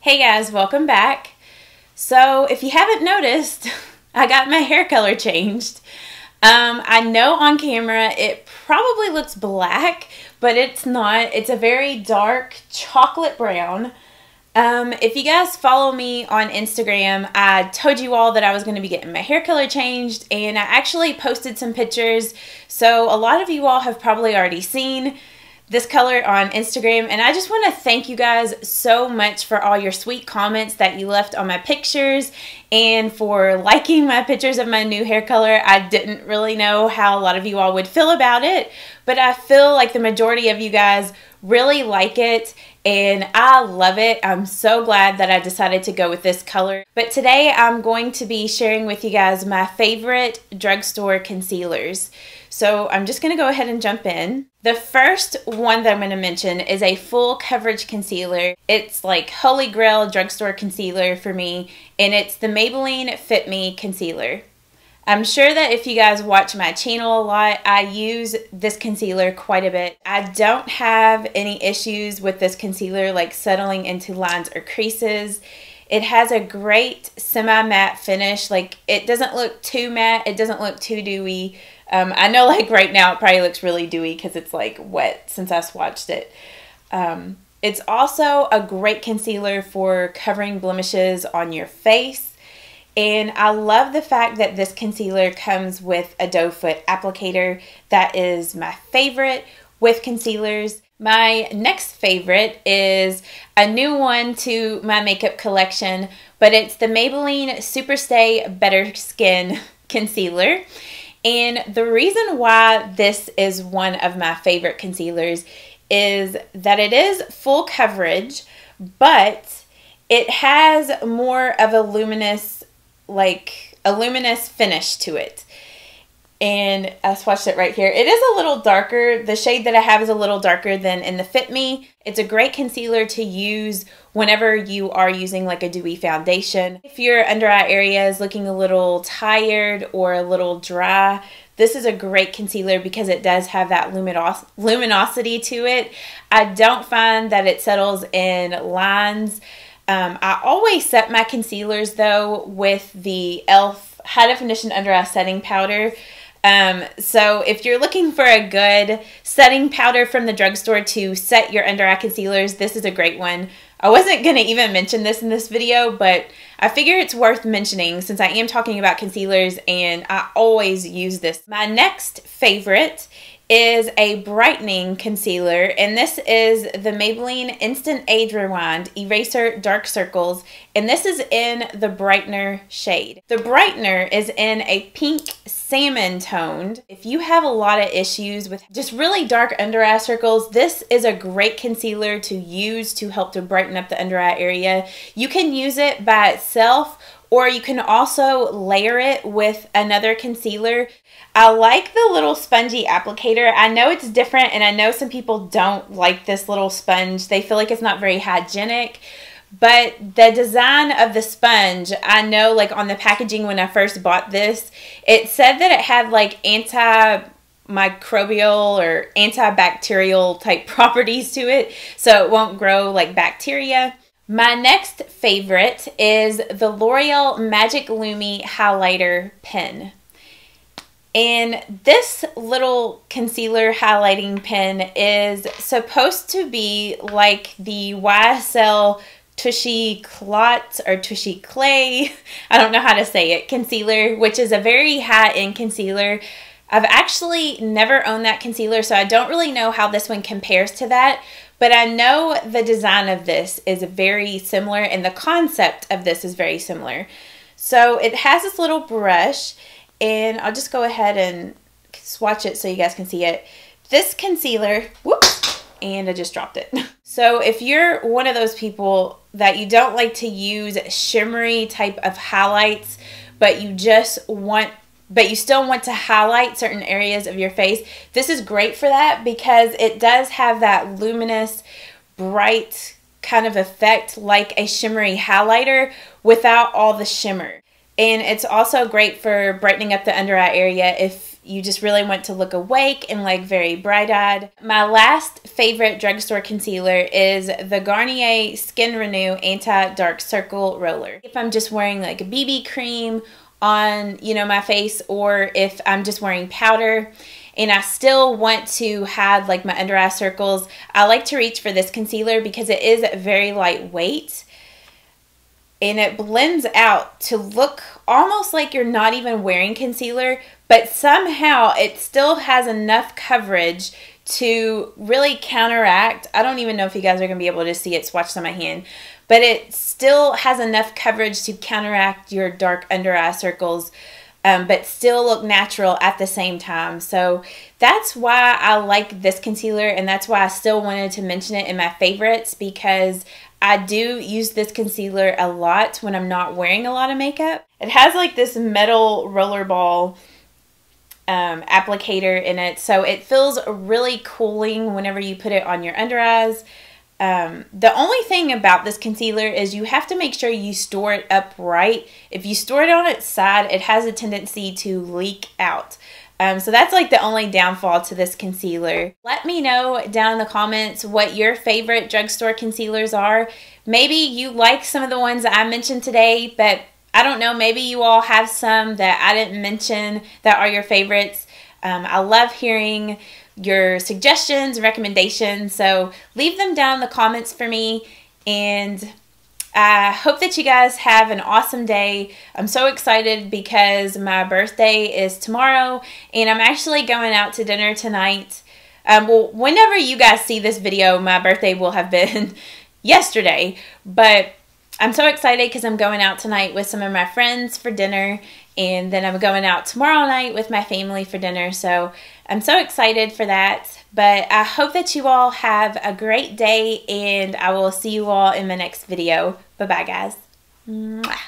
Hey guys, welcome back. So if you haven't noticed, I got my hair color changed. I know on camera it probably looks black, but it's not. It's a very dark chocolate brown. If you guys follow me on Instagram, I told you all that I was going to be getting my hair color changed, and I actually posted some pictures. So a lot of you all have probably already seen this color on Instagram, and I just want to thank you guys so much for all your sweet comments that you left on my pictures and for liking my pictures of my new hair color. I didn't really know how a lot of you all would feel about it, but I feel like the majority of you guys really like it and I love it. I'm so glad that I decided to go with this color. But today I'm going to be sharing with you guys my favorite drugstore concealers. So I'm just going to go ahead and jump in. The first one that I'm going to mention is a full coverage concealer. It's like holy grail drugstore concealer for me, and it's the Maybelline Fit Me concealer. I'm sure that if you guys watch my channel a lot, I use this concealer quite a bit. I don't have any issues with this concealer like settling into lines or creases. It has a great semi-matte finish. Like, it doesn't look too matte, it doesn't look too dewy. I know like right now it probably looks really dewy because it's like wet since I swatched it. It's also a great concealer for covering blemishes on your face. And I love the fact that this concealer comes with a doe foot applicator. That is my favorite with concealers. My next favorite is a new one to my makeup collection, but it's the Maybelline Superstay Better Skin Concealer. And the reason why this is one of my favorite concealers is that it is full coverage, but it has more of a luminous finish to it. And I swatched it right here. It is a little darker. The shade that I have is a little darker than in the Fit Me. It's a great concealer to use whenever you are using like a dewy foundation. If your under eye area is looking a little tired or a little dry, this is a great concealer because it does have that luminosity to it. I don't find that it settles in lines. I always set my concealers though with the e.l.f. High Definition Under Eye Setting Powder. So if you're looking for a good setting powder from the drugstore to set your under eye concealers, this is a great one. I wasn't going to even mention this in this video, but I figure it's worth mentioning since I am talking about concealers and I always use this. My next favorite is a brightening concealer, and this is the Maybelline Instant Age Rewind Eraser Dark Circles, and this is in the Brightener shade. The Brightener is in a pink salmon toned. If you have a lot of issues with just really dark under eye circles, this is a great concealer to use to help to brighten up the under eye area. You can use it by itself, or you can also layer it with another concealer. I like the little spongy applicator. I know it's different, and I know some people don't like this little sponge. They feel like it's not very hygienic, but the design of the sponge, I know like on the packaging when I first bought this, it said that it had like antimicrobial or antibacterial type properties to it, so it won't grow like bacteria. My next favorite is the L'Oreal Magic Lumi Highlighter Pen. And this little concealer highlighting pen is supposed to be like the YSL Tushy Clot or Tushy Clay, I don't know how to say it, concealer, which is a very high-end concealer. I've actually never owned that concealer, so I don't really know how this one compares to that. But I know the design of this is very similar and the concept of this is very similar. So it has this little brush, and I'll just go ahead and swatch it so you guys can see it. This concealer, whoops, and I just dropped it. So if you're one of those people that you don't like to use shimmery type of highlights, but you still want to highlight certain areas of your face, this is great for that because it does have that luminous, bright kind of effect like a shimmery highlighter without all the shimmer. And it's also great for brightening up the under eye area if you just really want to look awake and like very bright-eyed. My last favorite drugstore concealer is the Garnier Skin Renew Anti-Dark Circle Roller. If I'm just wearing like a BB cream on, you know, my face, or if I'm just wearing powder and I still want to have like my under eye circles, I like to reach for this concealer because it is very lightweight. And it blends out to look almost like you're not even wearing concealer, but somehow it still has enough coverage to really counteract. I don't even know if you guys are going to be able to see it swatched on my hand, but it still has enough coverage to counteract your dark under eye circles, but still look natural at the same time. So that's why I like this concealer, and that's why I still wanted to mention it in my favorites, because I do use this concealer a lot when I'm not wearing a lot of makeup. It has like this metal roller ball applicator in it, so it feels really cooling whenever you put it on your under eyes. The only thing about this concealer is you have to make sure you store it upright. If you store it on its side, it has a tendency to leak out. So that's like the only downfall to this concealer. Let me know down in the comments what your favorite drugstore concealers are. Maybe you like some of the ones that I mentioned today, but I don't know, maybe you all have some that I didn't mention that are your favorites. I love hearing your suggestions, recommendations, so leave them down in the comments for me, and I hope that you guys have an awesome day. I'm so excited because my birthday is tomorrow, and I'm actually going out to dinner tonight. Well, whenever you guys see this video, my birthday will have been yesterday, but I'm so excited because I'm going out tonight with some of my friends for dinner, and then I'm going out tomorrow night with my family for dinner, so I'm so excited for that. But I hope that you all have a great day, and I will see you all in my next video. Bye-bye, guys. Mwah.